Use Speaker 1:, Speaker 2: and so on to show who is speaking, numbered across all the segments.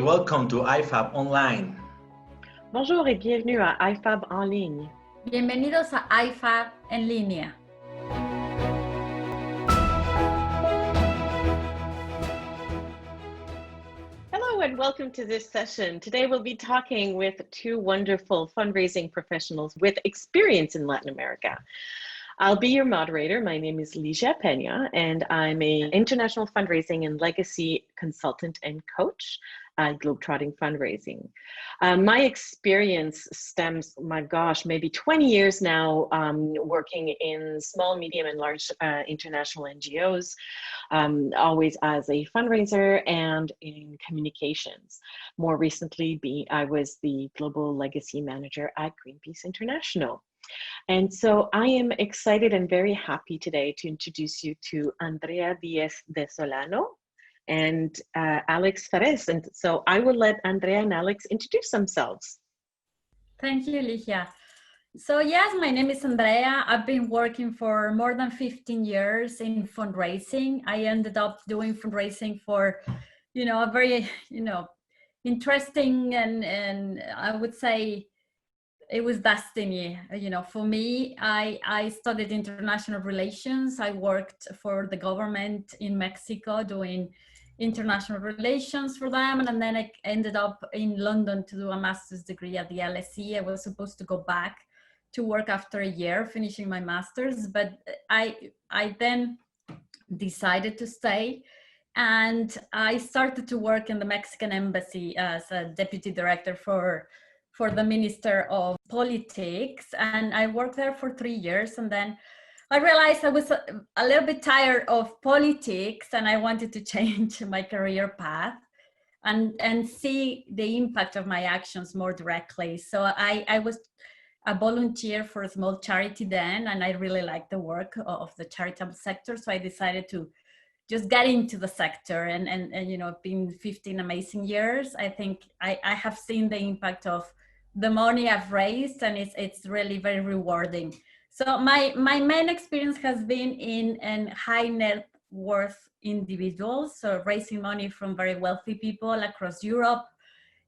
Speaker 1: welcome to IFAB Online.
Speaker 2: Bonjour et bienvenue à IFAB en ligne.
Speaker 3: Bienvenidos a IFAB en línea.
Speaker 2: Hello and welcome to this session. Today we'll be talking with two wonderful fundraising professionals with experience in Latin America. I'll be your moderator. My name is Ligia Peña, and I'm an international fundraising and legacy consultant and coach at Globetrotting Fundraising. My experience stems, my gosh, maybe 20 years now working in small, medium, and large international NGOs, always as a fundraiser and in communications. More recently, I was the Global Legacy Manager at Greenpeace International. And so I am excited and very happy today to introduce you to Andrea Diaz de Solano and Alex Ferez. And so I will let Andrea and Alex introduce themselves.
Speaker 3: Thank you, Ligia. So yes, my name is Andrea. I've been working for more than 15 years in fundraising. I ended up doing fundraising for, a very, interesting and I would say it was destiny. For me, I studied international relations. I worked for the government in Mexico doing international relations for them. And then I ended up in London to do a master's degree at the LSE. I was supposed to go back to work after a year finishing my master's, but I then decided to stay. And I started to work in the Mexican embassy as a deputy director for the Minister of Politics. And I worked there for 3 years. And then I realized I was a little bit tired of politics and I wanted to change my career path and see the impact of my actions more directly. So I was a volunteer for a small charity then, and I really liked the work of the charitable sector. So I decided to just get into the sector and been 15 amazing years. I think I have seen the impact of the money I've raised, and it's really very rewarding. So my main experience has been in high net worth individuals, so raising money from very wealthy people across Europe,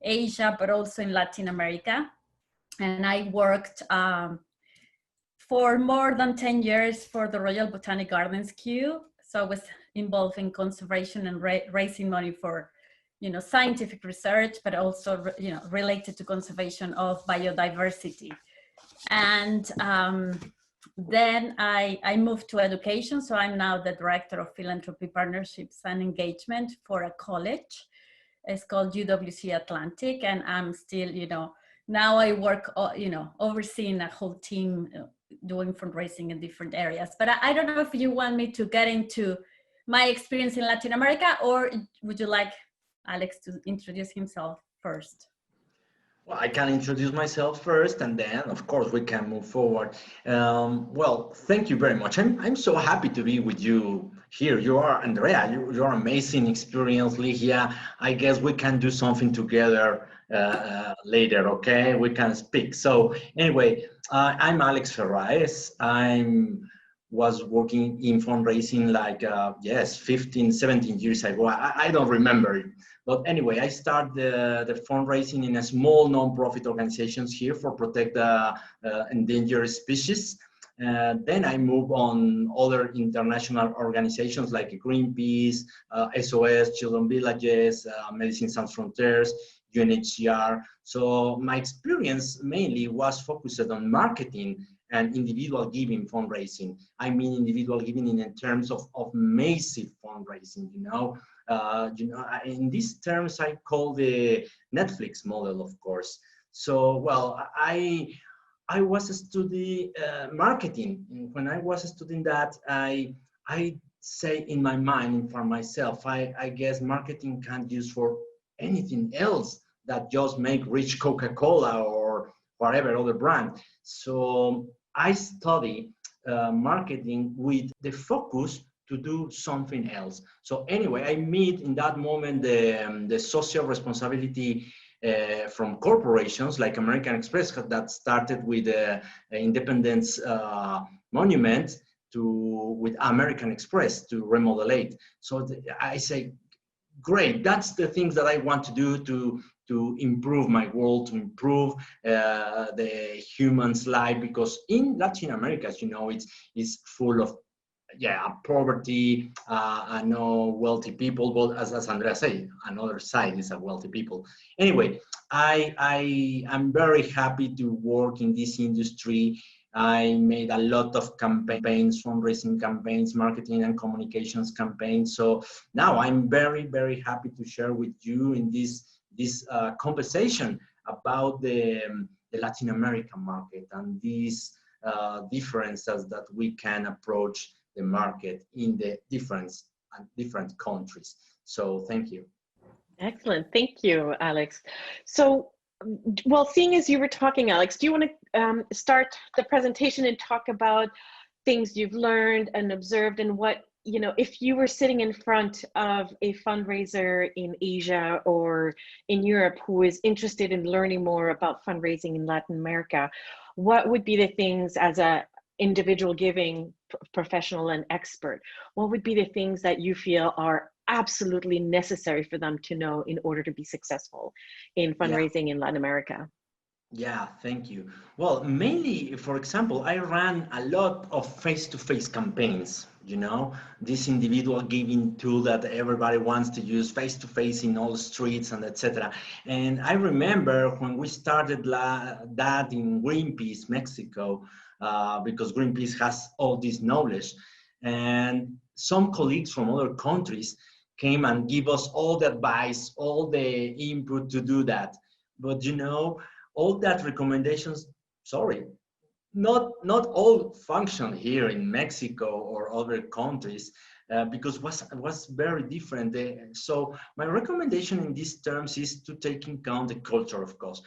Speaker 3: Asia, but also in Latin America. And I worked for more than 10 years for the Royal Botanic Gardens queue. So I was involved in conservation and raising money for scientific research, but also related to conservation of biodiversity. And then I moved to education. So I'm now the director of philanthropy partnerships and engagement for a college. It's called UWC Atlantic, and I'm still, now I work, overseeing a whole team doing fundraising in different areas. But I don't know if you want me to get into my experience in Latin America, or would you like Alex to introduce himself first?
Speaker 1: Well, I can introduce myself first, and then, of course, we can move forward. Well, thank you very much. I'm so happy to be with you here. You are Andrea. You're amazing experience, Ligia. I guess we can do something together later. Okay, we can speak. So anyway, I'm Alex Ferez. Was working in fundraising like 15, 17 years ago. I don't remember it. But anyway, I started the fundraising in a small non-profit organizations here for protect endangered species. Then I moved on other international organizations like Greenpeace, SOS, Children Villages, Medicines Sans Frontières, UNHCR. So my experience mainly was focused on marketing and individual giving fundraising. I mean individual giving in terms of massive fundraising, in these terms I call the Netflix model, of course. So, well, I was studying marketing. When I was studying that, I say in my mind for myself, I guess marketing can't use for anything else that just make rich Coca-Cola or whatever other brand. So I study marketing with the focus to do something else. So anyway, I meet in that moment the social responsibility from corporations like American Express that started with the Independence Monument with American Express to remodel it. So I say, great. That's the things that I want to do to improve my world, to improve the human's life, because in Latin America, as you know, it's full of poverty, and no wealthy people. But as Andrea said, another side is a wealthy people. Anyway, I am very happy to work in this industry. I made a lot of campaigns, fundraising campaigns, marketing and communications campaigns. So now I'm very, very happy to share with you in this conversation about the Latin American market and these differences that we can approach the market in the different countries. So thank you.
Speaker 2: Excellent. Thank you, Alex. So, well, seeing as you were talking, Alex, do you want to start the presentation and talk about things you've learned and observed, and what, you know, if you were sitting in front of a fundraiser in Asia or in Europe who is interested in learning more about fundraising in Latin America, what would be the things as a individual giving professional and expert, what would be the things that you feel are absolutely necessary for them to know in order to be successful in fundraising in Latin America?
Speaker 1: Yeah, thank you. Well, mainly, for example, I ran a lot of face-to-face campaigns, you know, this individual giving tool that everybody wants to use face-to-face in all streets and etc. And I remember when we started that in Greenpeace, Mexico, because Greenpeace has all this knowledge, and some colleagues from other countries came and give us all the advice, all the input to do that. But you know, all that recommendations, sorry, not all function here in Mexico or other countries, because was very different. So my recommendation in these terms is to take into account the culture, of course.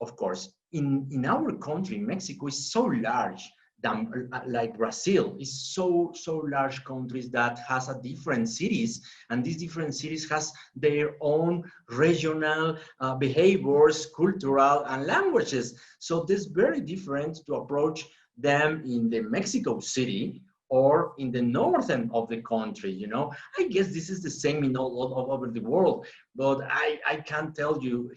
Speaker 1: Of course, in our country, Mexico is so large than like Brazil is so large countries that has a different cities, and these different cities has their own regional behaviors, cultural and languages. So this is very different to approach them in the Mexico City or in the northern of the country. You know, I guess this is the same in all over the world, but I can tell you,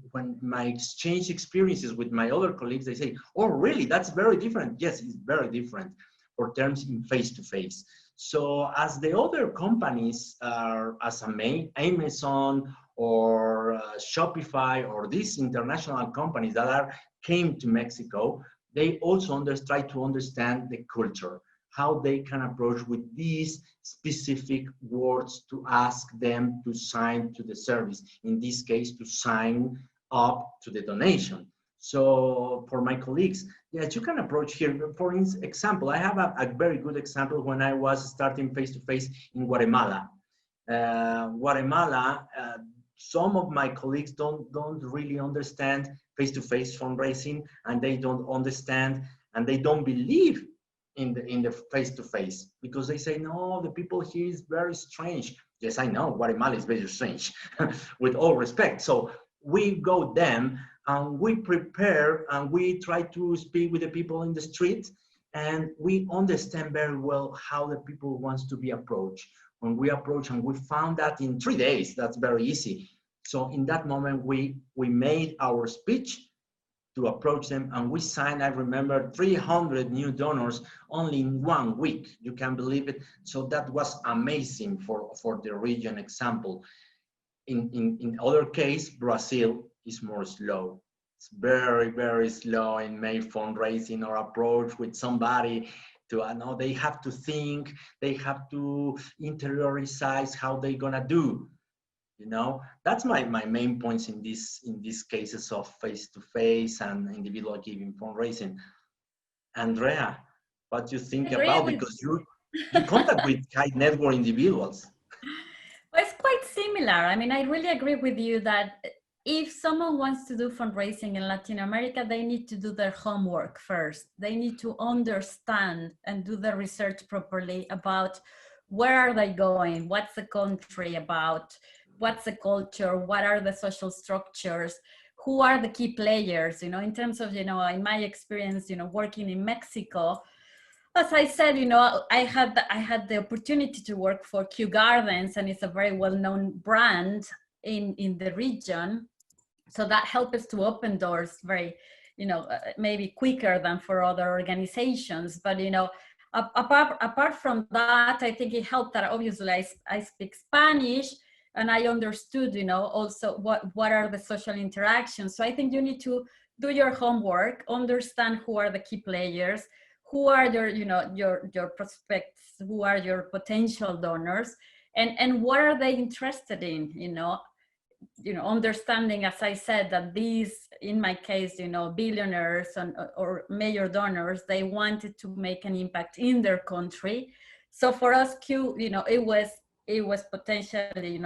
Speaker 1: when my exchange experiences with my other colleagues, they say, oh really, that's very different. Yes, it's very different for terms in face-to-face. So as the other companies are, as Amazon or Shopify or these international companies that came to Mexico, they also try to understand the culture, how they can approach with these specific words to ask them to sign to the service, in this case, to sign up to the donation. So for my colleagues, yes, you can approach here. For example, I have a very good example when I was starting face-to-face in Guatemala. Guatemala, some of my colleagues don't really understand face-to-face fundraising, and they don't understand and they don't believe in the face-to-face, because they say, no, the people here is very strange. Yes, I know, Guatemala is very strange, with all respect. So we go them and we prepare and we try to speak with the people in the street, and we understand very well how the people wants to be approached. When we approach, and we found that in 3 days, that's very easy. So in that moment, we made our speech to approach them, and we signed, I remember, 300 new donors only in 1 week. You can believe it. So that was amazing for the region example. In other case, Brazil is more slow. It's very, very slow in May fundraising or approach with somebody to, I know they have to think, they have to interiorize how they're gonna do. You know, that's my main points in these cases of face-to-face and individual giving fundraising. Andrea, what do you think about, because you contact with high net worth individuals?
Speaker 3: Well, it's quite similar. I mean, I really agree with you that if someone wants to do fundraising in Latin America, they need to do their homework first. They need to understand and do the research properly about where are they going, what's the country about, what's the culture, what are the social structures, who are the key players, you know, in terms of, you know, in my experience, you know, working in Mexico, As I said, I had the opportunity to work for Kew Gardens, and it's a very well-known brand in the region. So that helped us to open doors very, maybe quicker than for other organizations. But apart from that, I think it helped that obviously I speak Spanish, and I understood, also what are the social interactions. So I think you need to do your homework, understand who are the key players, who are your prospects, who are your potential donors, and what are they interested in, understanding, as I said, that these, in my case, billionaires or major donors, they wanted to make an impact in their country. So for us, Q, it was potentially,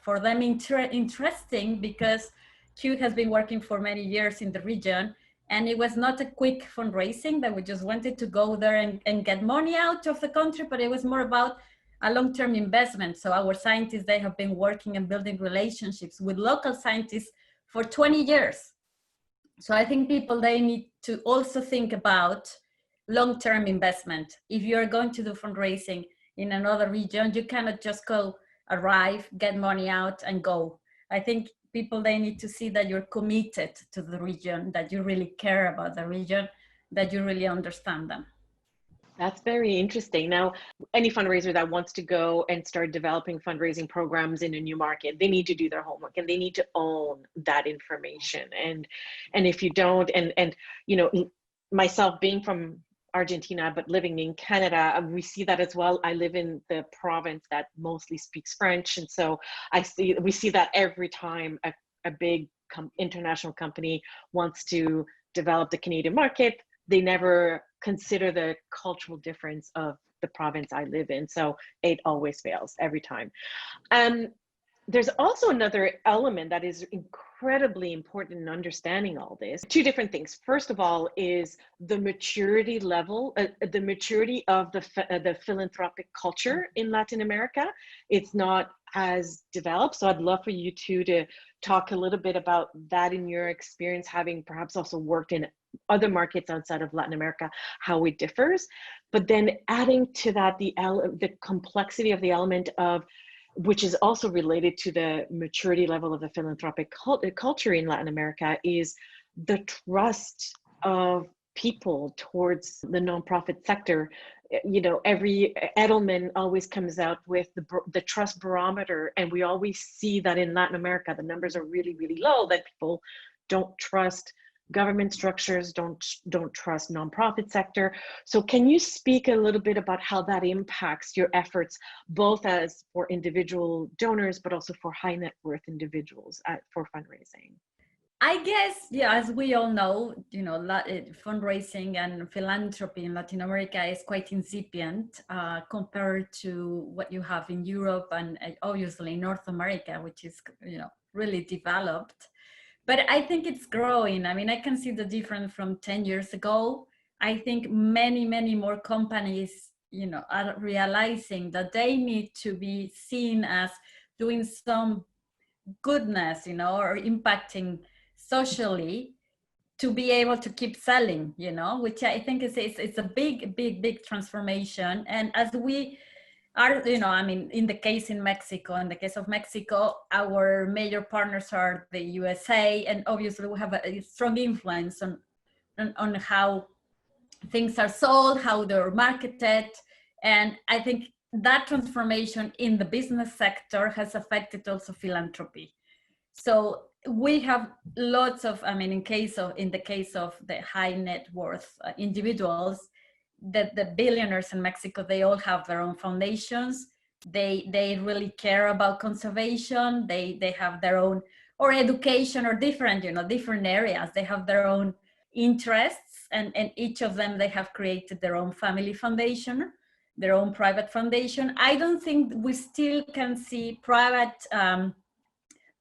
Speaker 3: for them interesting, because Q has been working for many years in the region, and it was not a quick fundraising that we just wanted to go there and get money out of the country, but it was more about a long-term investment. So our scientists, they have been working and building relationships with local scientists for 20 years. So I think people, they need to also think about long-term investment. If you're going to do fundraising in another region, you cannot just go, arrive, get money out and go. I think people, they need to see that you're committed to the region, that you really care about the region, that you really understand them.
Speaker 2: That's very interesting. Now, any fundraiser that wants to go and start developing fundraising programs in a new market, they need to do their homework and they need to own that information. And if you don't, and myself being from Argentina but living in Canada, we see that as well. I live in the province that mostly speaks French, and so we see that every time a big international company wants to develop the Canadian market, they never consider the cultural difference of the province I live in. So it always fails every time. There's also another element that is incredibly important in understanding all this. Two different things. First of all is the maturity level, the maturity of the philanthropic culture in Latin America. It's not as developed. So I'd love for you two to talk a little bit about that in your experience, having perhaps also worked in other markets outside of Latin America, how it differs. But then adding to that the complexity of the element of, which is also related to the maturity level of the philanthropic culture in Latin America, is the trust of people towards the nonprofit sector. Every Edelman always comes out with the trust barometer, and we always see that in Latin America, the numbers are really, really low, that people don't trust government structures, don't trust nonprofit sector. So can you speak a little bit about how that impacts your efforts, both as for individual donors, but also for high net worth individuals for fundraising?
Speaker 3: I guess, yeah, as we all know, fundraising and philanthropy in Latin America is quite incipient compared to what you have in Europe and obviously North America, which is, really developed. But I think it's growing. I mean, I can see the difference from 10 years ago. I think many, many more companies, are realizing that they need to be seen as doing some goodness, or impacting socially to be able to keep selling, which I think it's a big transformation. And as we are, in the case of Mexico, our major partners are the USA, and obviously we have a strong influence on how things are sold, how they're marketed. And I think that transformation in the business sector has affected also philanthropy. So we have lots of, in the case of the high net worth individuals, the billionaires in Mexico, they all have their own foundations. They really care about conservation. They have their own, or education, or different areas. They have their own interests, and each of them, they have created their own family foundation, their own private foundation. I don't think we still can see private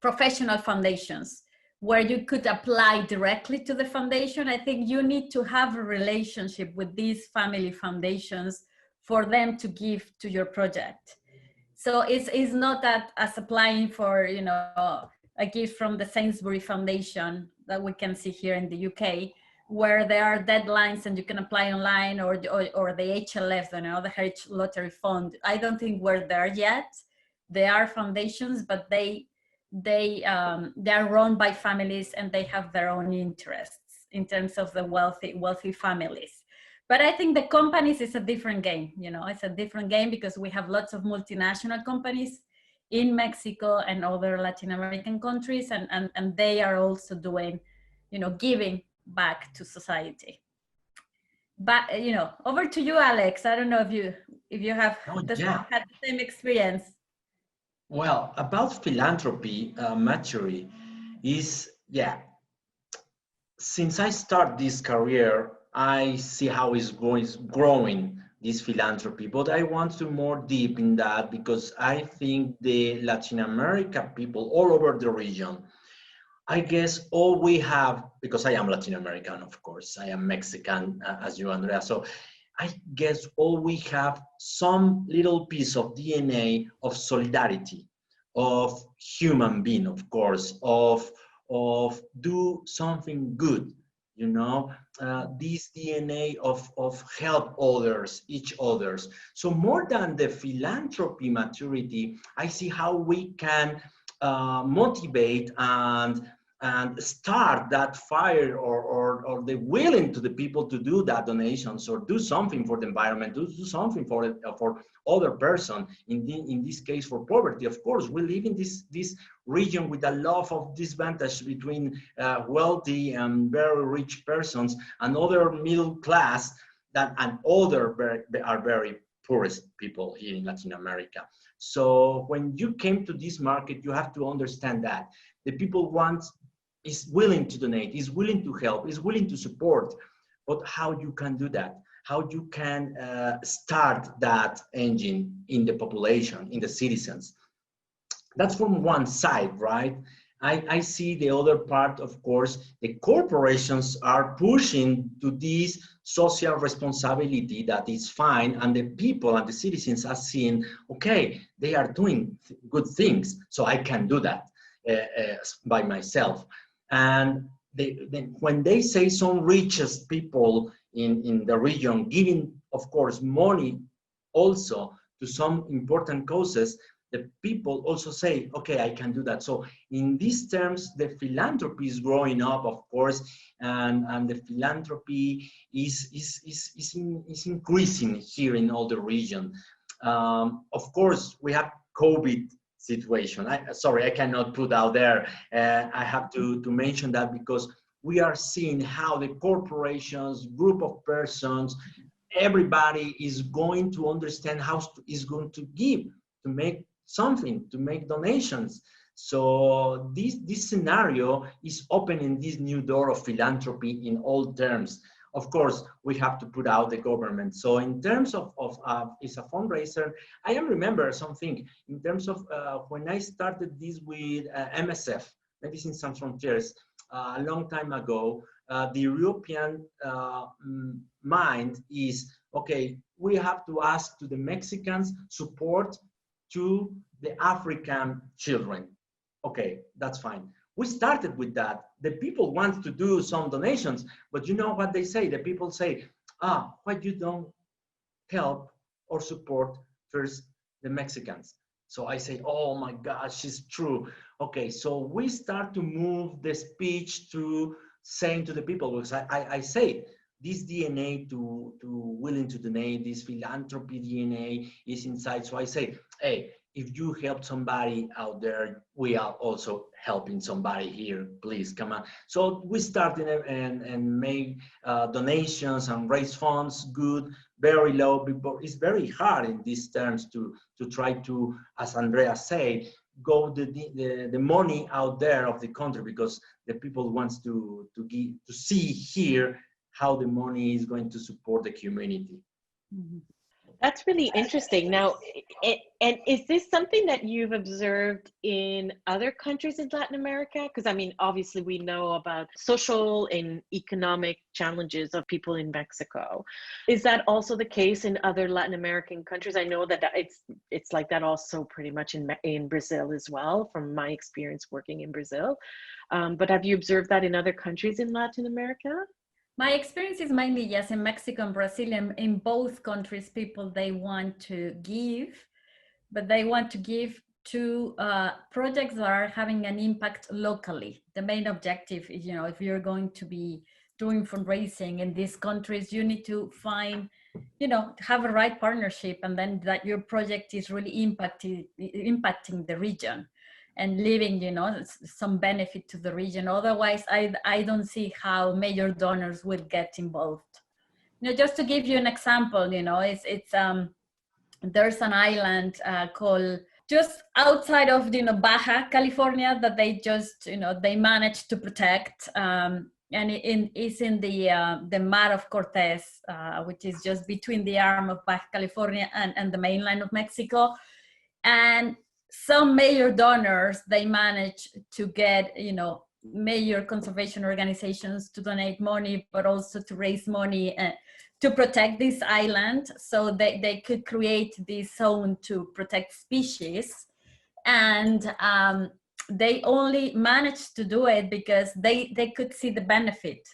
Speaker 3: professional foundations where you could apply directly to the foundation. I think you need to have a relationship with these family foundations for them to give to your project. So it's not that as applying for, a gift from the Sainsbury Foundation that we can see here in the UK, where there are deadlines and you can apply online, or the HLF, the Heritage Lottery Fund. I don't think we're there yet. They are foundations, but they are run by families, and they have their own interests in terms of the wealthy families. But I think the companies is a different game. It's a different game because we have lots of multinational companies in Mexico and other Latin American countries, and they are also doing, giving back to society. But over to you, Alex. I don't know if you have had the same experience.
Speaker 1: Well, about philanthropy, Maturi, is, since I start this career, I see how it's growing, this philanthropy, but I want to more deep in that because I think the Latin America people all over the region, I guess all we have, because I am Latin American, of course, I am Mexican, as you, Andrea, so I guess all we have some little piece of DNA of solidarity, of human being, of course, of do something good, this DNA of help others, each others. So more than the philanthropy maturity, I see how we can motivate and start that fire or the willing to the people to do that donations or do something for the environment, do something for other person, in this case for poverty. Of course, we live in this region with a lot of disadvantage between wealthy and very rich persons and other middle class and other are very poorest people here in Latin America. So when you came to this market, you have to understand that the people is willing to donate, is willing to help, is willing to support, but how you can do that? How you can start that engine in the population, in the citizens? That's from one side, right? I see the other part, of course, the corporations are pushing to this social responsibility that is fine, and the people and the citizens are seeing, okay, they are doing good things, so I can do that by myself. And when they say some richest people in the region giving, of course, money also to some important causes, the people also say, okay, I can do that. So in these terms, the philanthropy is growing up, of course, and the philanthropy is increasing here in all the region. Of course, we have COVID situation. Sorry, I cannot put out there. I have to mention that because we are seeing how the corporations, group of persons, everybody is going to understand how is going to give, to make something, to make donations. So this scenario is opening this new door of philanthropy in all terms. Of course, we have to put out the government. So in terms of as a fundraiser, I remember something in terms of when I started this with MSF, Medicine Sans Frontiers, a long time ago, the European mind is, okay, we have to ask to the Mexicans support to the African children. Okay, that's fine. We started with that. The people want to do some donations, but you know what they say? The people say, why you don't help or support first the Mexicans? So I say, oh my gosh, it's true. Okay, so we start to move the speech to saying to the people, because I say, this DNA to willing to donate, this philanthropy DNA is inside. So I say, hey, if you help somebody out there, we are also helping somebody here. Please come on. So we started and make donations and raise funds. Good, very low. It's very hard in these terms to try to, as Andrea said, go the money out there of the country, because the people wants to see here how the money is going to support the community.
Speaker 2: Mm-hmm. That's really interesting. Now, and is this something that you've observed in other countries in Latin America? Because I mean, obviously we know about social and economic challenges of people in Mexico. Is that also the case in other Latin American countries? I know that it's like that also pretty much in Brazil as well, from my experience working in Brazil. But have you observed that in other countries in Latin America?
Speaker 3: My experience is mainly, yes, in Mexico and Brazil. In both countries, people, they want to give, but they want to give to projects that are having an impact locally. The main objective is, if you're going to be doing fundraising in these countries, you need to find, have a right partnership, and then that your project is really impacting the region and leaving, some benefit to the region. Otherwise, I don't see how major donors will get involved. Just to give you an example, it's there's an island called just outside of Baja California that they just they managed to protect, and it's in the Mar of Cortez, which is just between the arm of Baja California and the mainland of Mexico. And some major donors, they managed to get major conservation organizations to donate money, but also to raise money to protect this island, so they could create this zone to protect species. And they only managed to do it because they could see the benefit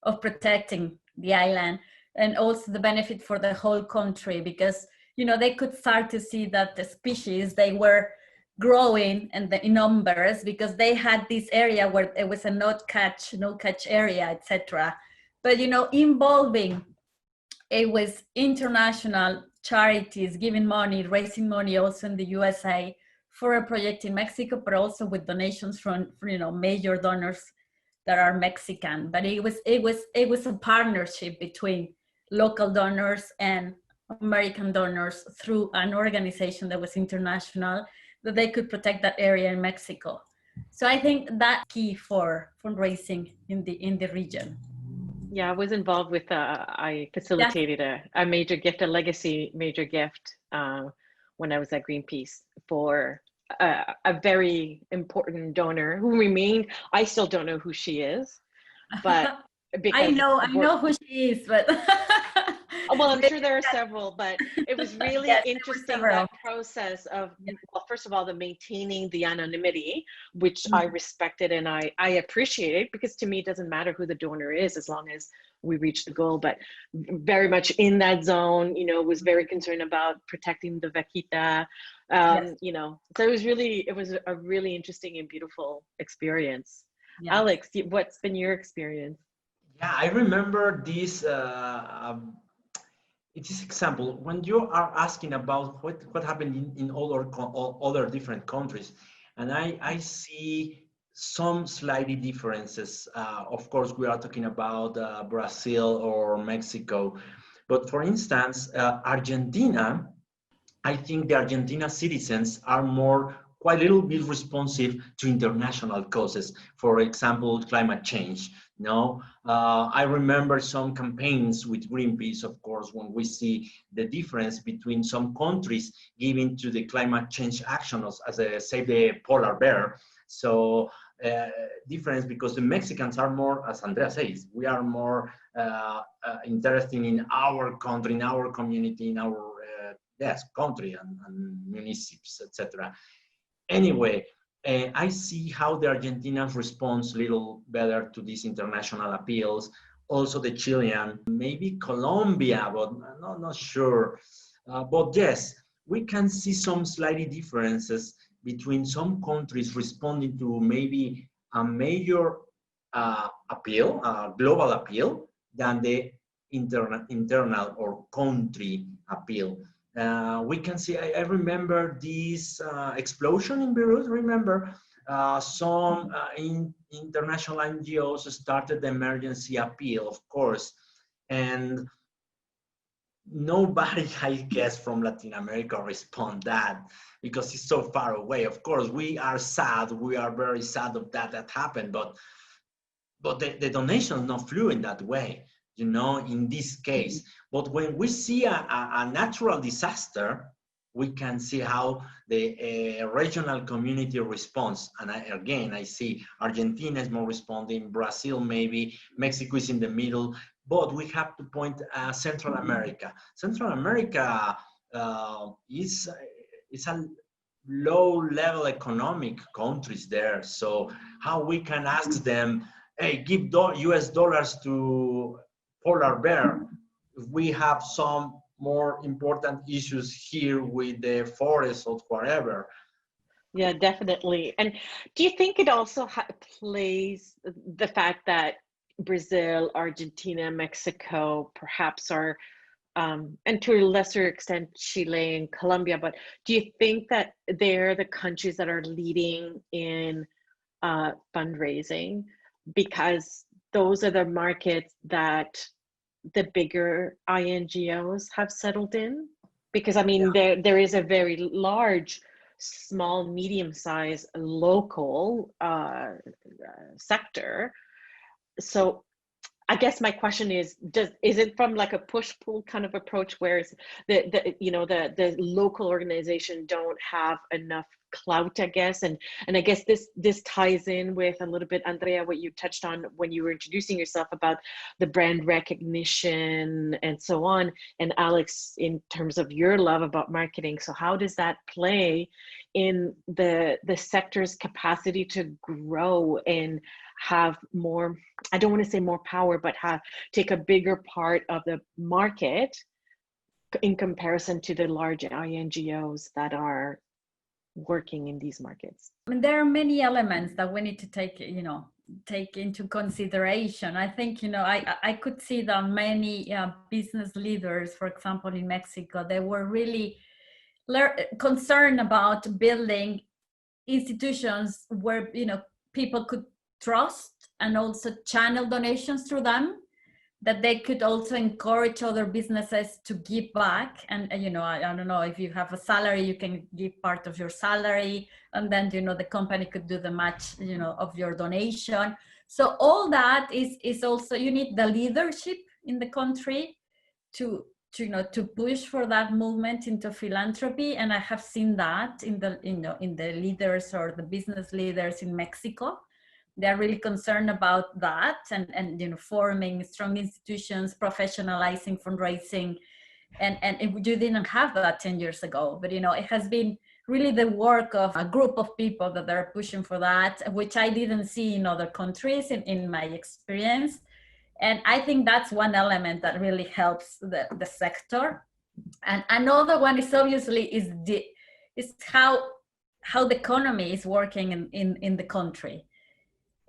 Speaker 3: of protecting the island, and also the benefit for the whole country, because they could start to see that the species, they were growing in numbers, because they had this area where it was a no catch area, etc. But involving, it was international charities giving money, raising money, also in the USA for a project in Mexico, but also with donations from major donors that are Mexican. But it was a partnership between local donors and American donors through an organization that was international, that they could protect that area in Mexico. So I think that's key for fundraising in the region.
Speaker 2: Yeah, I was involved with, I facilitated a major gift, a legacy major gift when I was at Greenpeace for a very important donor who remained, I still don't know who she is, but
Speaker 3: I know who she is, but
Speaker 2: well, I'm sure there are several, but it was really
Speaker 3: yes,
Speaker 2: interesting, that process of, well, first of all, the maintaining the anonymity, which I respected and I appreciated, because to me, it doesn't matter who the donor is as long as we reach the goal. But very much in that zone, was very concerned about protecting the vaquita, so it was a really interesting and beautiful experience. Yes. Alex, what's been your experience?
Speaker 1: Yeah, I remember this example when you are asking about what happened in other different countries, and I see some slightly differences. Of course, we are talking about Brazil or Mexico, but for instance, Argentina, I think the Argentina citizens are quite a little bit responsive to international causes. For example, climate change. I remember some campaigns with Greenpeace, of course, when we see the difference between some countries giving to the climate change action as save the polar bear. So difference, because the Mexicans are more, as Andrea says, we are more interested in our country, in our community, in our country and municipes, etc. Anyway, I see how the Argentinians responds a little better to these international appeals. Also the Chilean, maybe Colombia, but I'm not sure. But yes, we can see some slightly differences between some countries responding to maybe a major appeal, a global appeal, than the internal or country appeal. We can see, I remember this explosion in Beirut. Remember, some international NGOs started the emergency appeal, of course, and nobody, I guess, from Latin America respond that, because it's so far away. Of course, we are sad. We are very sad of that happened, but the donation not flew in that way, in this case. But when we see a natural disaster, we can see how the regional community responds. And I see Argentina is more responding, Brazil maybe, Mexico is in the middle, but we have to point Central America. Central America is a low-level economic countries there. So how we can ask them, hey, give US dollars to polar bear, we have some more important issues here with the forest or whatever.
Speaker 2: Yeah, definitely. And do you think it also plays the fact that Brazil, Argentina, Mexico perhaps are, and to a lesser extent, Chile and Colombia, but do you think that they're the countries that are leading in fundraising because those are the markets that the bigger INGOs have settled in? Because I mean, there is a very large, small, medium-sized local sector. So I guess my question is it from like a push-pull kind of approach where the local organization don't have enough clout, I guess, and I guess this ties in with a little bit, Andrea, what you touched on when you were introducing yourself about the brand recognition and so on, and Alex, in terms of your love about marketing. So how does that play in the sector's capacity to grow and have more, I don't want to say more power, but take a bigger part of the market in comparison to the large INGOs that are working in these markets?
Speaker 3: I mean, there are many elements that we need to take into consideration. I think, I could see that many business leaders, for example, in Mexico, they were really concerned about building institutions where, people could trust and also channel donations through them, that they could also encourage other businesses to give back. And, I don't know, if you have a salary, you can give part of your salary, and then, the company could do the match, of your donation. So all that is also, you need the leadership in the country to push for that movement into philanthropy. And I have seen that in the leaders or the business leaders in Mexico. They're really concerned about that and forming strong institutions, professionalizing fundraising. And you didn't have that 10 years ago, but it has been really the work of a group of people that are pushing for that, which I didn't see in other countries in my experience. And I think that's one element that really helps the sector. And another one is obviously is how the economy is working in the country.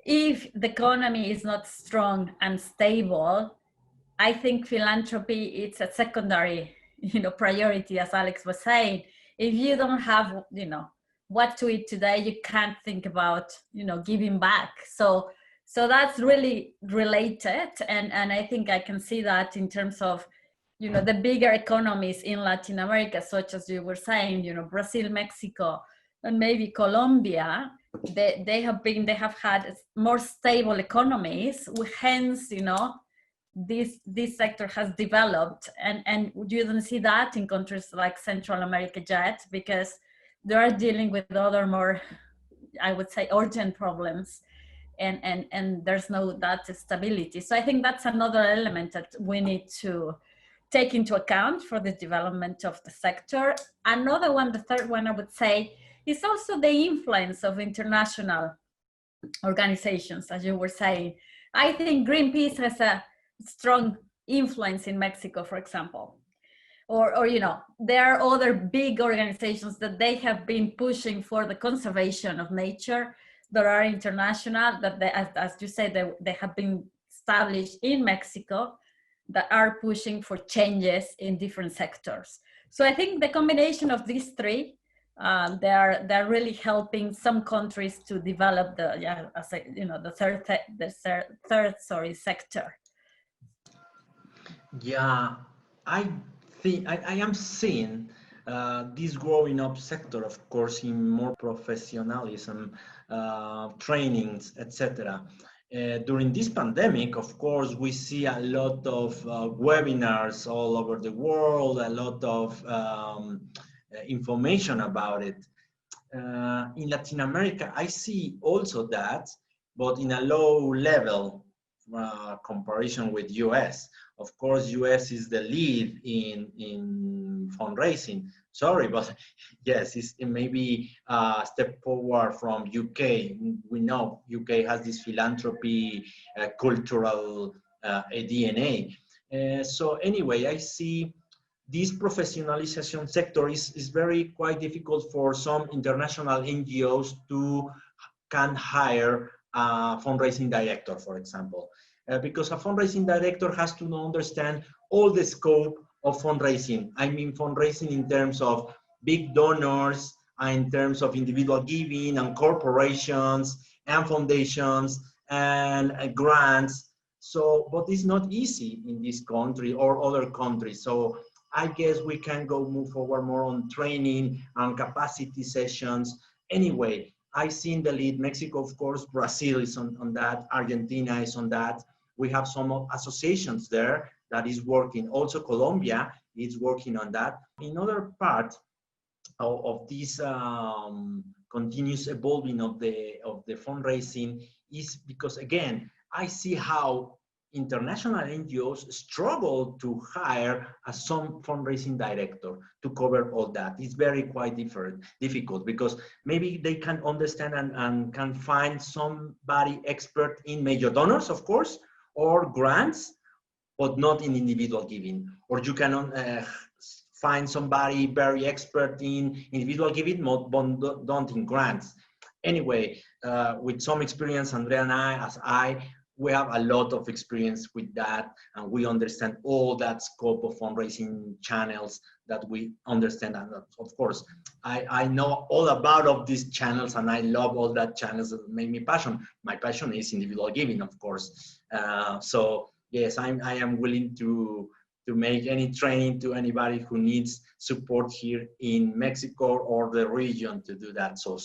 Speaker 3: If the economy is not strong and stable, I think philanthropy, it's a secondary, priority, as Alex was saying. If you don't have, what to eat today, you can't think about, giving back. So that's really related. And I think I can see that in terms of, the bigger economies in Latin America, such as you were saying, Brazil, Mexico, and maybe Colombia, they have had more stable economies, hence, this sector has developed, and you don't see that in countries like Central America yet, because they are dealing with other more, I would say, urgent problems, and there's no that stability. So I think that's another element that we need to take into account for the development of the sector. Another one, the third one, I would say, is also the influence of international organizations, as you were saying. I think Greenpeace has a strong influence in Mexico, for example. Or there are other big organizations that they have been pushing for the conservation of nature that are international, that they, as you said, they have been established in Mexico, that are pushing for changes in different sectors. So I think the combination of these three, they're really helping some countries to develop the third sector.
Speaker 1: Yeah, I think I am seeing this growing up sector, of course, in more professionalism, trainings, etc. During this pandemic, of course, we see a lot of webinars all over the world, a lot of information about it. In Latin America, I see also that, but in a low level comparison with US. Of course, US is the lead in fundraising. Sorry, but yes, it may be a step forward from UK. We know UK has this philanthropy cultural a DNA. So anyway, I see this professionalization sector is very quite difficult for some international NGOs to can hire a fundraising director, for example, because a fundraising director has to understand all the scope of fundraising. I mean, fundraising in terms of big donors, in terms of individual giving and corporations and foundations and grants. So, but it's not easy in this country or other countries. So I guess we can move forward more on training and capacity sessions. Anyway, I see in the lead Mexico, of course, Brazil is on that, Argentina is on that. We have some associations there that is working. Also Colombia is working on that. Another part of this continuous evolving of the fundraising is because, again, I see how international NGOs struggle to hire some fundraising director to cover all that. It's very quite difficult because maybe they can understand and can find somebody expert in major donors, of course, or grants, but not in individual giving. Or you can find somebody very expert in individual giving, but don't in grants. Anyway, with some experience, Andrea and we have a lot of experience with that, and we understand all that scope of fundraising channels that we understand. And of course, I know all about of these channels, and I love all that channels that make me passion. My passion is individual giving, of course. So yes, I am willing to make any training to anybody who needs support here in Mexico or the region to do that. So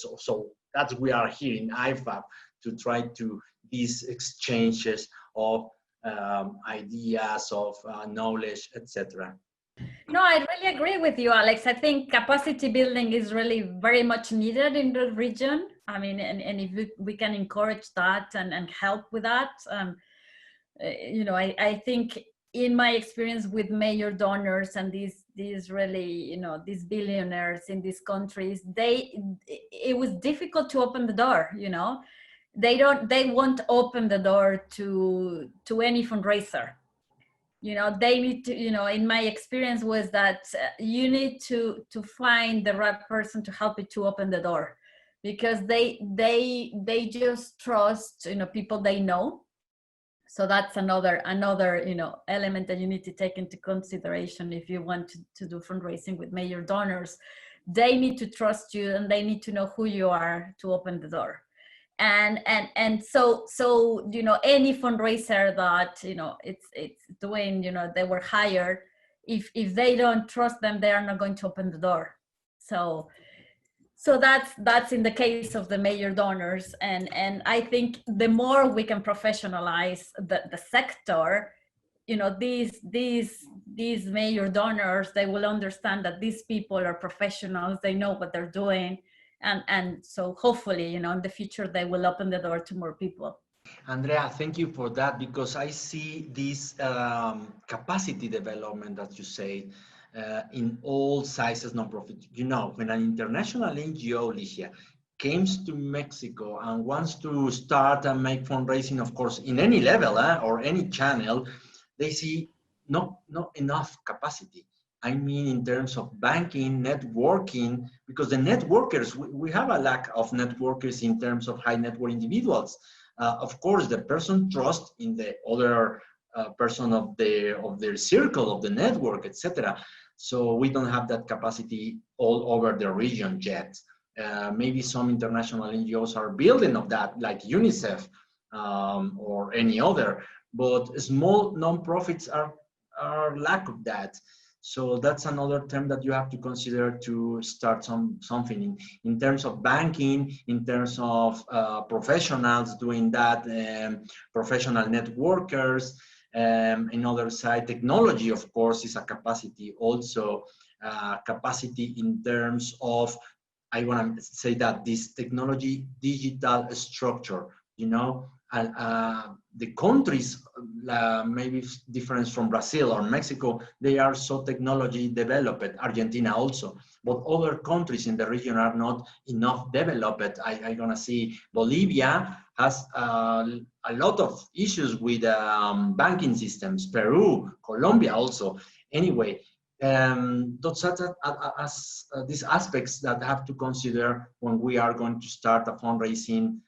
Speaker 1: that's we are here in IFAB to try to these exchanges of ideas, of knowledge, etc.
Speaker 3: No, I really agree with you, Alex. I think capacity building is really very much needed in the region. I mean, and if we can encourage that and help with that, I think in my experience with major donors and these really, these billionaires in these countries, it was difficult to open the door, they won't open the door to any fundraiser. They need to, in my experience was that you need to find the right person to help you to open the door, because they just trust, people they know. So that's another element that you need to take into consideration if you want to do fundraising with major donors. They need to trust you, and they need to know who you are to open the door. And so any fundraiser that it's doing, they were hired, if they don't trust them, they are not going to open the door. So that's in the case of the major donors, and I think the more we can professionalize the sector, these major donors, they will understand that these people are professionals, they know what they're doing. And so hopefully, in the future, they will open the door to more people.
Speaker 1: Andrea, thank you for that, because I see this capacity development that you say in all sizes nonprofit. When an international NGO, Ligia, comes to Mexico and wants to start and make fundraising, of course, in any level or any channel, they see not enough capacity. I mean, in terms of banking, networking, because the networkers, we have a lack of networkers in terms of high net worth individuals. Of course, the person trusts in the other person of their circle, of the network, etc. So we don't have that capacity all over the region yet. Maybe some international NGOs are building of that, like UNICEF or any other, but small nonprofits are lack of that. So that's another term that you have to consider to start something in terms of banking, in terms of professionals doing that, professional networkers. Another side, technology, of course, is a capacity also, capacity in terms of, I want to say that this technology digital structure, the countries, maybe different from Brazil or Mexico, they are so technology developed, Argentina also, but other countries in the region are not enough developed. I'm gonna see Bolivia has a lot of issues with banking systems, Peru, Colombia also. Anyway, these aspects that have to consider when we are going to start a fundraising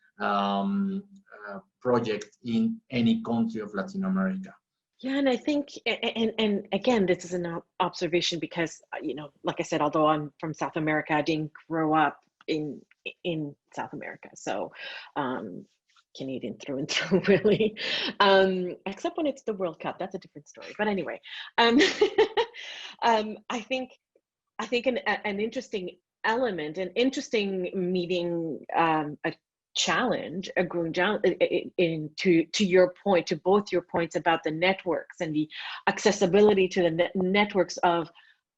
Speaker 1: project in any country of Latin America.
Speaker 2: Yeah, and I think, and again, this is an observation because, you know, like I said, although I'm from South America, I didn't grow up in South America, so Canadian through and through, really. Except when it's the World Cup, that's a different story. But anyway, I think an interesting element, an interesting meeting, a challenge, a growing challenge to your point, to both your points about the networks and the accessibility to the networks of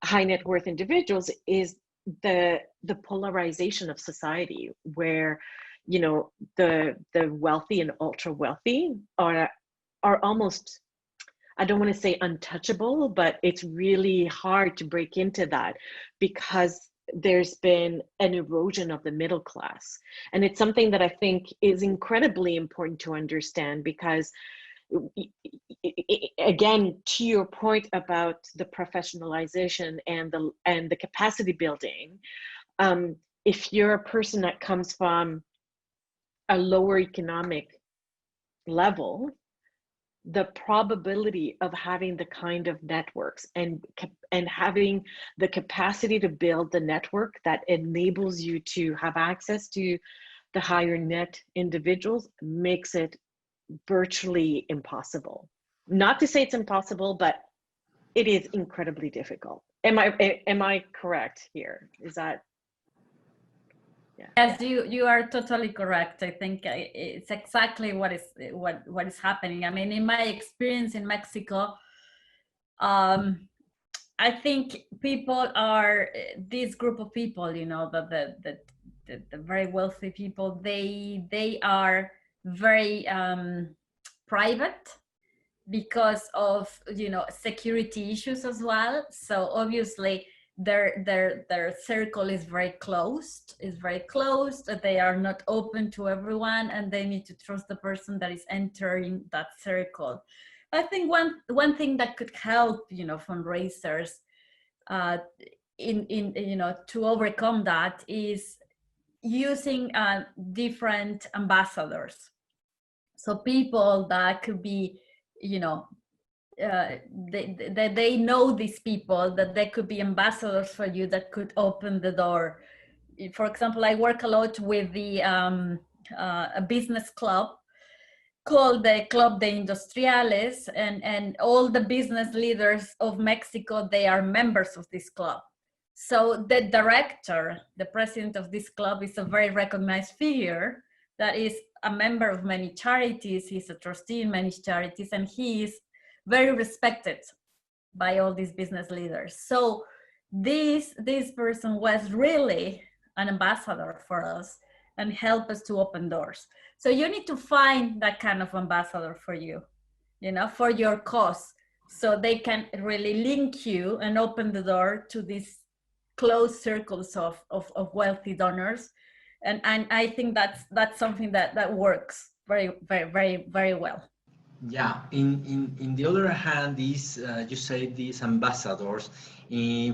Speaker 2: high net worth individuals, is the polarization of society, where, you know, the wealthy and ultra wealthy are almost, I don't want to say untouchable, but it's really hard to break into that because there's been an erosion of the middle class. And it's something that I think is incredibly important to understand, because again, to your point about the professionalization and the capacity building, if you're a person that comes from a lower economic level, the probability of having the kind of networks and having the capacity to build the network that enables you to have access to the higher net individuals makes it virtually impossible. Not to say it's impossible, but it is incredibly difficult. Am I correct here? Is that? Yeah.
Speaker 3: Yes, you are totally correct. I think it's exactly what is happening. I mean, in my experience in Mexico, I think people are, this group of people, you know, the very wealthy people, they are very private because of, you know, security issues as well. So obviously their circle is very closed, they are not open to everyone, and they need to trust the person that is entering that circle. I think one thing that could help, you know, fundraisers in you know, to overcome that is using different ambassadors. So people that could be, you know, they know these people, that they could be ambassadors for you, that could open the door. For example, I work a lot with the a business club called the Club de Industriales, and all the business leaders of Mexico, they are members of this club. So the director, the president of this club, is a very recognized figure that is a member of many charities. He's a trustee in many charities, and he is very respected by all these business leaders. So this person was really an ambassador for us and helped us to open doors. So you need to find that kind of ambassador for you, you know, for your cause, so they can really link you and open the door to these close circles of wealthy donors. And I think that's something that works very, very, very, very well.
Speaker 1: Yeah, in the other hand, these you say these ambassadors,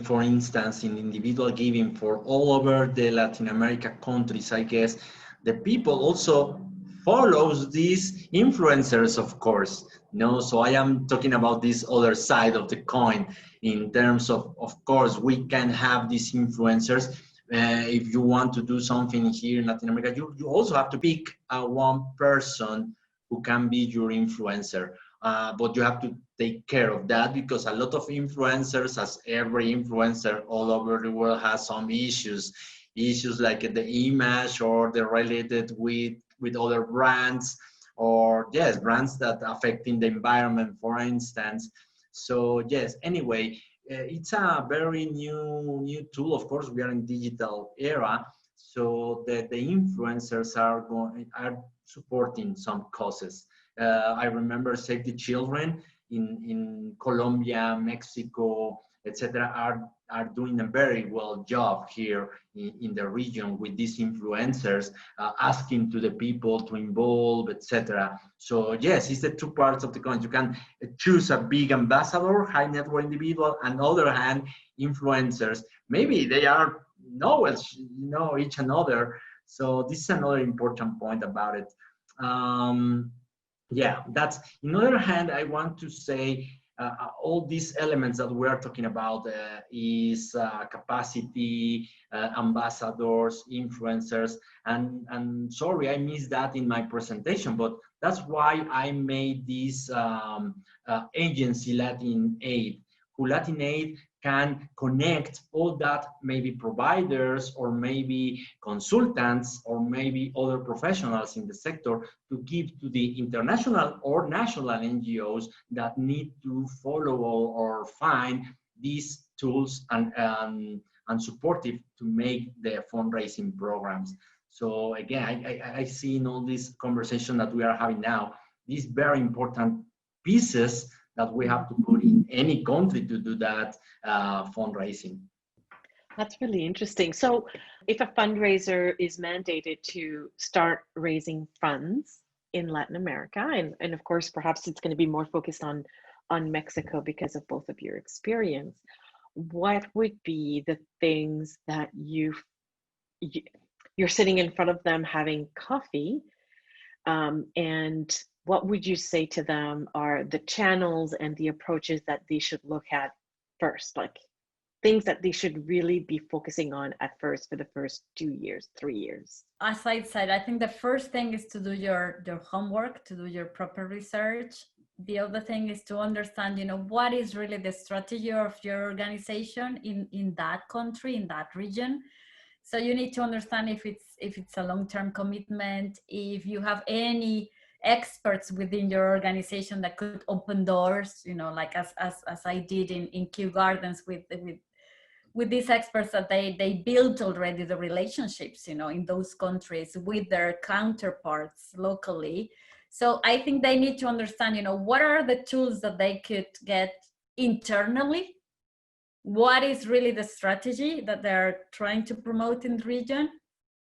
Speaker 1: for instance, in individual giving for all over the Latin America countries, I guess the people also follows these influencers, of course. No, so I am talking about this other side of the coin in terms of course, we can have these influencers. If you want to do something here in Latin America, you also have to pick one person who can be your influencer. But you have to take care of that, because a lot of influencers, as every influencer all over the world, has some issues like the image, or they're related with other brands, or yes, brands that affecting the environment, for instance. So yes, anyway, it's a very new tool. Of course, we are in digital era, so that the influencers are supporting some causes. I remember Save the Children in Colombia, Mexico, etc. are doing a very well job here in the region with these influencers, asking to the people to involve, etc. So yes, it's the two parts of the coin. You can choose a big ambassador, high net worth individual, and on the other hand, influencers. Maybe they are know each another. So this is another important point about it. Yeah, that's, on the other hand, I want to say all these elements that we are talking about is capacity, ambassadors, influencers, and sorry, I missed that in my presentation, but that's why I made this agency, Latin Aid, who Latin Aid can connect all that, maybe providers or maybe consultants or maybe other professionals in the sector, to give to the international or national NGOs that need to follow or find these tools and supportive to make the fundraising programs. So again, I see in all this conversation that we are having now, these very important pieces that we have to put in any country to do that fundraising.
Speaker 2: That's really interesting. So if a fundraiser is mandated to start raising funds in Latin America, and of course, perhaps it's going to be more focused on Mexico because of both of your experience, what would be the things that you're sitting in front of them having coffee, and what would you say to them are the channels and the approaches that they should look at first, like things that they should really be focusing on at first for the first 2 years, 3 years?
Speaker 3: As I said, I think the first thing is to do your homework, to do your proper research. The other thing is to understand, what is really the strategy of your organization in that country, in that region. So you need to understand if it's a long-term commitment, if you have any experts within your organization that could open doors, like as I did in Kew Gardens with these experts, that they built already the relationships, in those countries with their counterparts locally. So I think they need to understand, what are the tools that they could get internally. What is really the strategy that they're trying to promote in the region?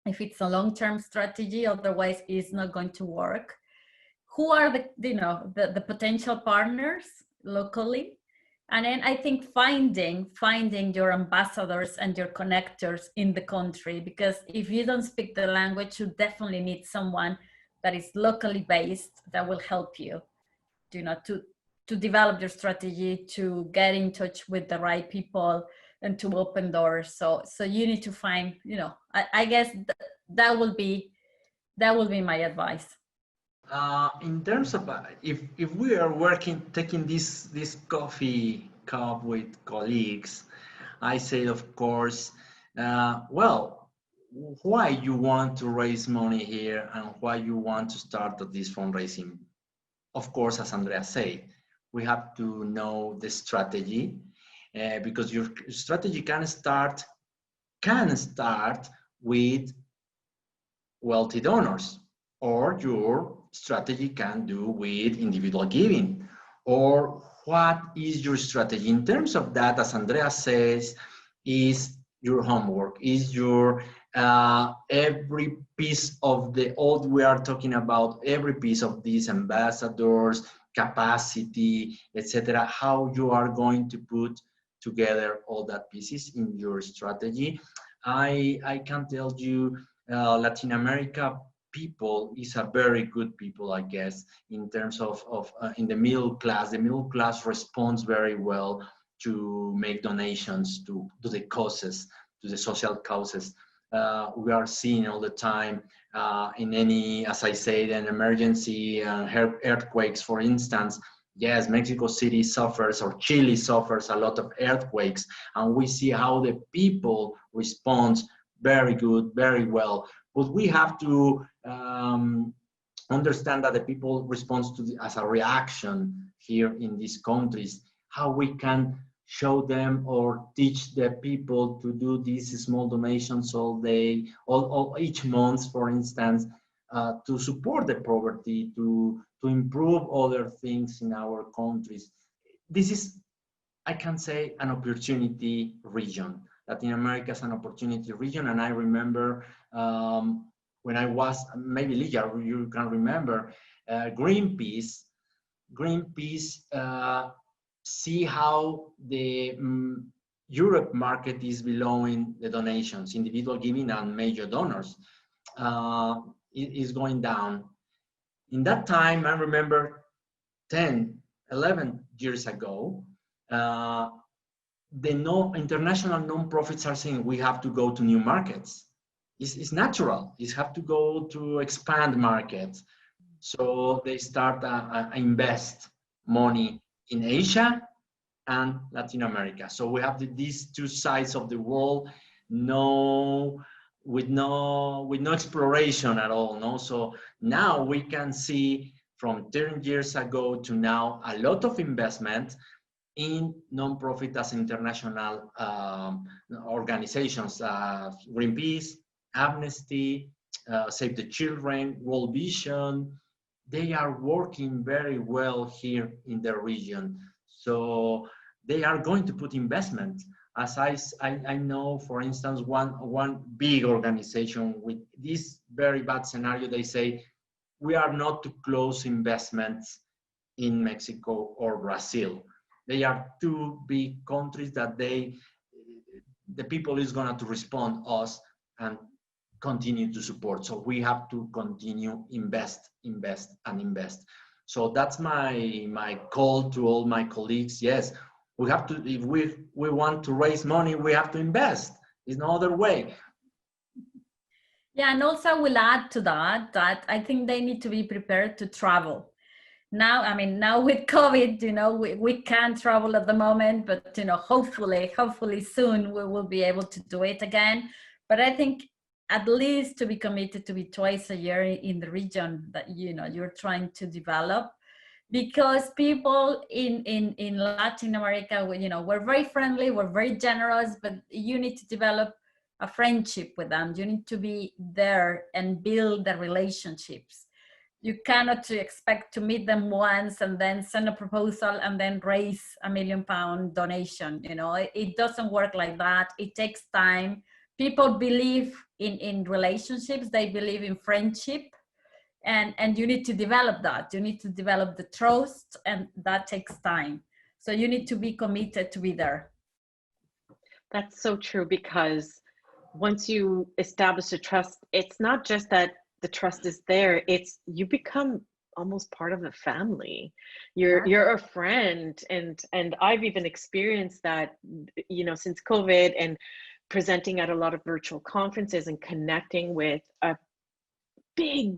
Speaker 3: If it's a long-term strategy, otherwise it's not going to work. Who are the potential partners locally? And then I think finding your ambassadors and your connectors in the country, because if you don't speak the language, you definitely need someone that is locally based that will help you, to develop your strategy, to get in touch with the right people and to open doors. So you need to find, I guess that will be my advice.
Speaker 1: In terms of if we are taking this coffee cup with colleagues, I say, of course, well, why you want to raise money here and why you want to start this fundraising. Of course, as Andrea said, we have to know the strategy, because your strategy can start with wealthy donors, or your strategy can do with individual giving. Or what is your strategy in terms of that? As Andrea says, is your homework, is your every piece of all we are talking about, every piece of these ambassadors, capacity, etc., how you are going to put together all that pieces in your strategy. I can tell you, Latin America people is a very good people, I guess, in terms of in the middle class. The middle class responds very well to make donations to the causes, to the social causes. We are seeing all the time in any, as I said, an emergency, earthquakes, for instance. Yes, Mexico City suffers, or Chile suffers a lot of earthquakes, and we see how the people respond very good, very well. But we have to understand that the people respond to as a reaction here in these countries, how we can show them or teach the people to do these small donations all day, all each month, for instance, to support the poverty, to improve other things in our countries. This is, I can say, an opportunity region. Latin America is an opportunity region, and I remember when I was, maybe Ligia, you can remember, Greenpeace see how the Europe market is below the donations, individual giving and major donors is going down. In that time, I remember 10, 11 years ago, the international non-profits are saying we have to go to new markets. It's natural. You have to go to expand markets. So they start invest money in Asia and Latin America. So we have these two sides of the world, with no exploration at all. No, so now we can see from 10 years ago to now a lot of investment in non-profit as international organizations, Greenpeace, Amnesty, Save the Children, World Vision. They are working very well here in the region. So they are going to put investment. As I know, for instance, one big organization with this very bad scenario, they say, we are not to close investments in Mexico or Brazil. They are two big countries that the people is going to respond us and continue to support. So we have to continue invest. So that's my call to all my colleagues. Yes, we have to, if we want to raise money, we have to invest. There's no other way.
Speaker 3: Yeah, and also I will add to that I think they need to be prepared to travel. Now, now with COVID, we can't travel at the moment, but, hopefully soon we will be able to do it again. But I think at least to be committed to be twice a year in the region that, you're trying to develop, because people in Latin America, we're very friendly, we're very generous, but you need to develop a friendship with them. You need to be there and build the relationships. You cannot expect to meet them once and then send a proposal and then raise £1 million donation. It doesn't work like that. It takes time. People believe in relationships. They believe in friendship, and you need to develop that. You need to develop the trust, and that takes time. So you need to be committed to be there.
Speaker 2: That's so true, because once you establish a trust, it's not just that the trust is there, it's you become almost part of the family. You're a friend, and I've even experienced that, since COVID, and presenting at a lot of virtual conferences and connecting with a big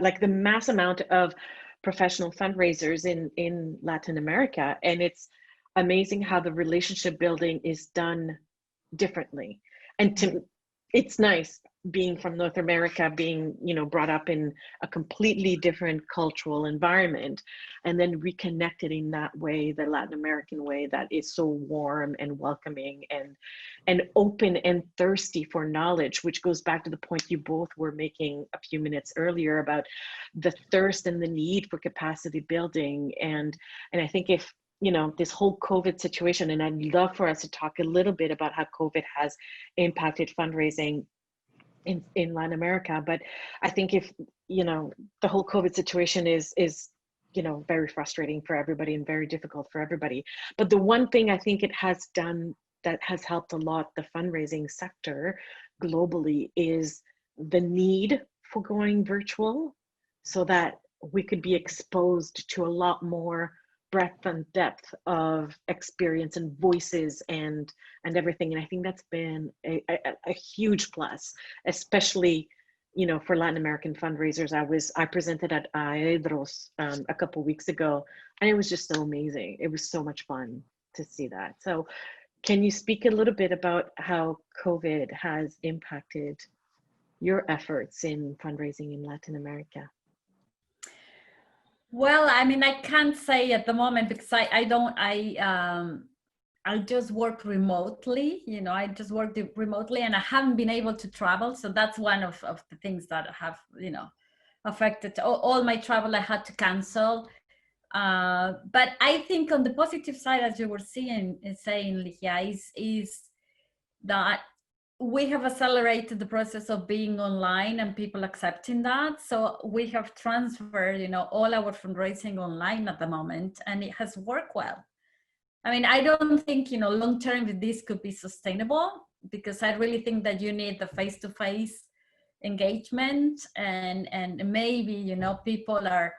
Speaker 2: like the mass amount of professional fundraisers in Latin America. And it's amazing how the relationship building is done differently. And it's nice being from North America, being, brought up in a completely different cultural environment, and then reconnected in that way, the Latin American way that is so warm and welcoming and open and thirsty for knowledge, which goes back to the point you both were making a few minutes earlier about the thirst and the need for capacity building. And I think if, this whole COVID situation, and I'd love for us to talk a little bit about how COVID has impacted fundraising in Latin America. But I think if, the whole COVID situation is, very frustrating for everybody and very difficult for everybody. But the one thing I think it has done that has helped a lot the fundraising sector globally is the need for going virtual, so that we could be exposed to a lot more breadth and depth of experience and voices and everything. And I think that's been a huge plus, especially, for Latin American fundraisers. I presented at Aedros a couple of weeks ago, and it was just so amazing. It was so much fun to see that. So can you speak a little bit about how COVID has impacted your efforts in fundraising in Latin America?
Speaker 3: Well, I can't say at the moment, because I just work remotely, I just work remotely, and I haven't been able to travel. So that's one of the things that have, affected all my travel. I had to cancel. But I think on the positive side, as you were saying, Ligia, is that we have accelerated the process of being online and people accepting that. So we have transferred, all our fundraising online at the moment, and it has worked well. I mean, I don't think, long term this could be sustainable, because I really think that you need the face-to-face engagement, and maybe, people are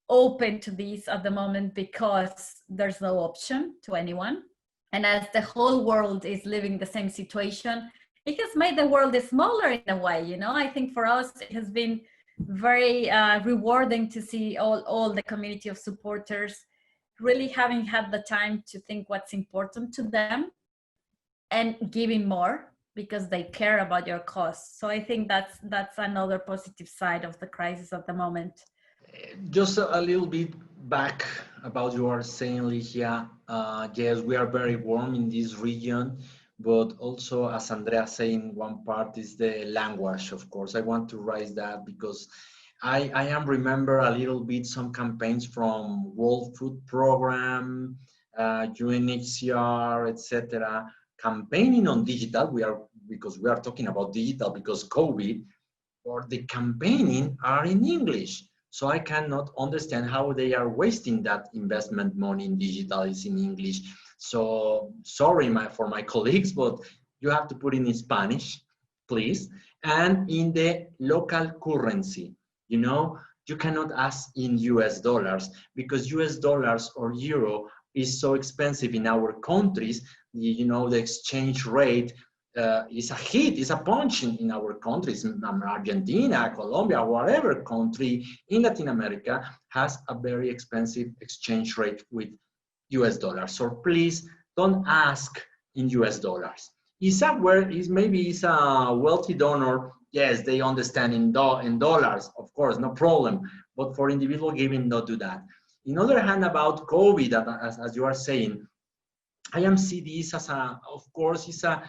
Speaker 3: open to this at the moment because there's no option to anyone. And as the whole world is living the same situation, it has made the world smaller in a way. I think for us, it has been very rewarding to see all the community of supporters really having had the time to think what's important to them and giving more because they care about your cause. So I think that's another positive side of the crisis at the moment.
Speaker 1: Just a little bit back about you are saying, Ligia. Yes, we are very warm in this region, but also, as Andrea saying, one part is the language. Of course, I want to raise that because I am remember a little bit some campaigns from World Food Program, UNHCR, etc. Campaigning on digital. Because we are talking about digital because COVID, or the campaigning are in English. So I cannot understand how they are wasting that investment money in digital is in English. So sorry for my colleagues, but you have to put it in Spanish, please, and in the local currency. You cannot ask in US dollars because US dollars or euro is so expensive in our countries. The exchange rate is a hit, is a punch in our countries. Argentina, Colombia, whatever country in Latin America has a very expensive exchange rate with US dollars. So please don't ask in US dollars. Maybe it's a wealthy donor. Yes, they understand in dollars, of course, no problem. But for individual giving, don't do that. In other hand, about COVID, as you are saying, I am see this as of course, it's a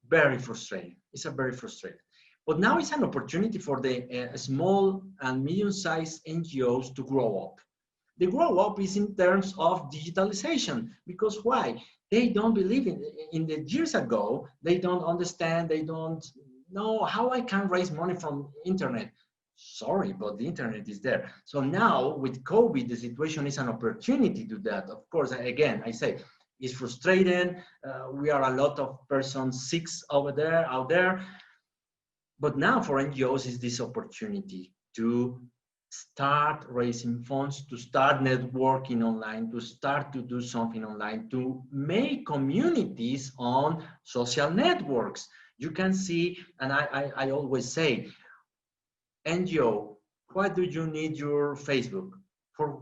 Speaker 1: very frustrating. It's a very frustrating. But now it's an opportunity for the small and medium-sized NGOs to grow up. The grow up is in terms of digitalization, because why? They don't believe in the years ago, they don't understand, they don't know how I can raise money from internet. Sorry, but the internet is there. So now with COVID, the situation is an opportunity to that. Of course, again, I say, it's frustrating. We are a lot of persons sick out there. But now for NGOs is this opportunity to start raising funds, to start networking online, to start to do something online, to make communities on social networks. You can see, and I always say, NGO, why do you need your Facebook? For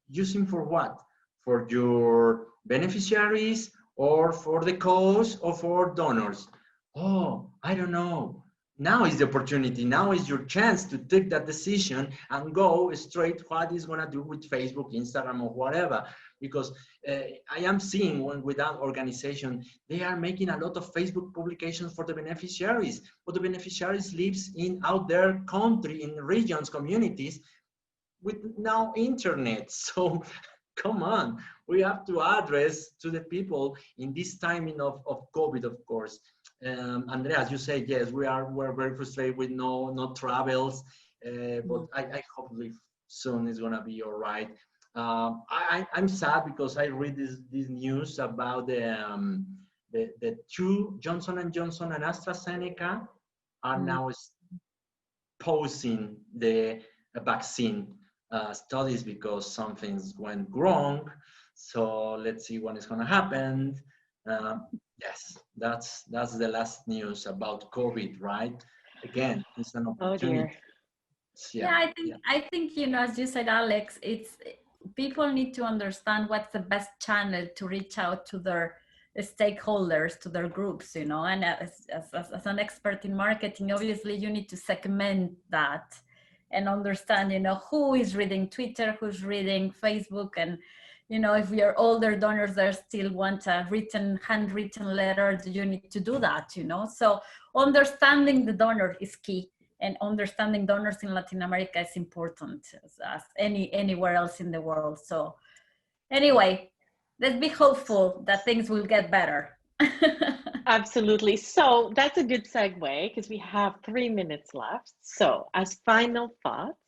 Speaker 1: using for what? For your beneficiaries, or for the cause, or for donors? Oh, I don't know. Now is the opportunity. Now is your chance to take that decision and go straight what is going to do with Facebook, Instagram, or whatever. Because I am seeing with that organization, they are making a lot of Facebook publications for the beneficiaries, but the beneficiaries lives in out their country, in regions, communities, with now internet. So come on, we have to address to the people in this timing of COVID, of course. Andrea, as you say, yes, we're very frustrated with no travels, but I hopefully soon it's gonna be all right. I'm sad because I read this news about the two Johnson & Johnson and AstraZeneca are now pausing the vaccine studies because some things went wrong. So let's see what is going to happen. Yes, that's the last news about COVID, right? Again, it's an opportunity.
Speaker 2: Oh dear.
Speaker 3: Yeah, I think as you said, Alex, it's people need to understand what's the best channel to reach out to their stakeholders, to their groups, and as an expert in marketing, obviously you need to segment that and understand, who is reading Twitter, who's reading Facebook, and if you're older donors that still want a handwritten letter, you need to do that, So understanding the donor is key, and understanding donors in Latin America is important as anywhere else in the world. So anyway, let's be hopeful that things will get better.
Speaker 2: Absolutely. So that's a good segue because we have 3 minutes left. So as final thoughts,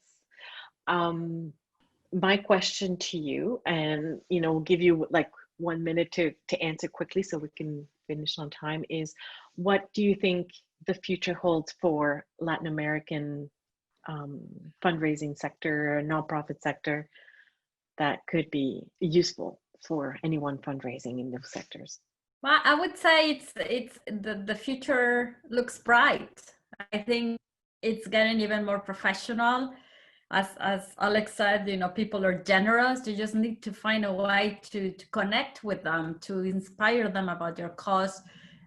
Speaker 2: my question to you, and we'll give you like 1 minute to answer quickly so we can finish on time, is what do you think the future holds for Latin American fundraising sector, nonprofit sector, that could be useful for anyone fundraising in those sectors?
Speaker 3: Well, I would say it's the future looks bright. I think it's getting even more professional. As Alex said, people are generous. You just need to find a way to connect with them, to inspire them about your cause.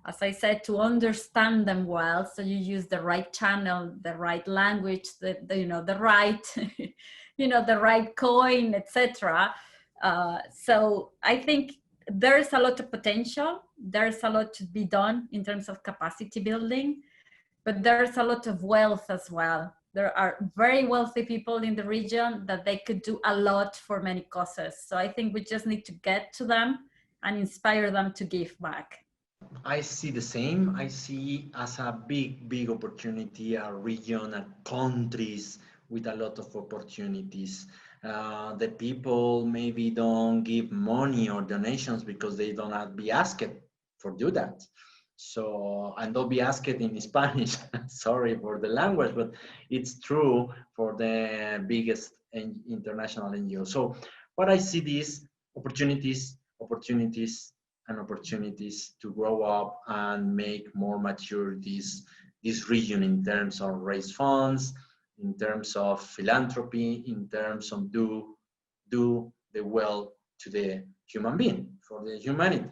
Speaker 3: As I said, to understand them well. So you use the right channel, the right language, the right, the right coin, etc. So I think there's a lot of potential. There's a lot to be done in terms of capacity building, but there's a lot of wealth as well. There are very wealthy people in the region that they could do a lot for many causes. So I think we just need to get to them and inspire them to give back.
Speaker 1: I see the same. I see as a big opportunity a region and countries with a lot of opportunities. The people maybe don't give money or donations because they don't have be asked for do that. So, and don't be asked in Spanish. Sorry for the language, but it's true for the biggest international NGO. So what I see these opportunities and opportunities to grow up and make more mature this region in terms of raise funds, in terms of philanthropy, in terms of do the well to the human being, for the humanity.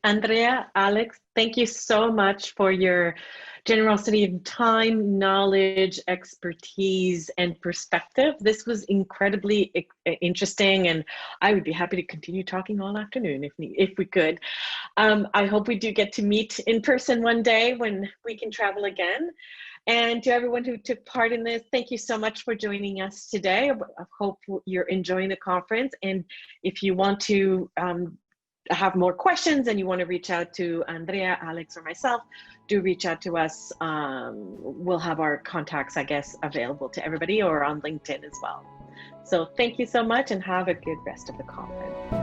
Speaker 2: Andrea, Alex, thank you so much for your generosity of time, knowledge, expertise, and perspective. This was incredibly interesting, and I would be happy to continue talking all afternoon if we could. I hope we do get to meet in person one day when we can travel again. And to everyone who took part in this, thank you so much for joining us today. I hope you're enjoying the conference. And if you want to have more questions and you want to reach out to Andrea, Alex, or myself, do reach out to us. We'll have our contacts, I guess, available to everybody, or on LinkedIn as well. So thank you so much and have a good rest of the conference.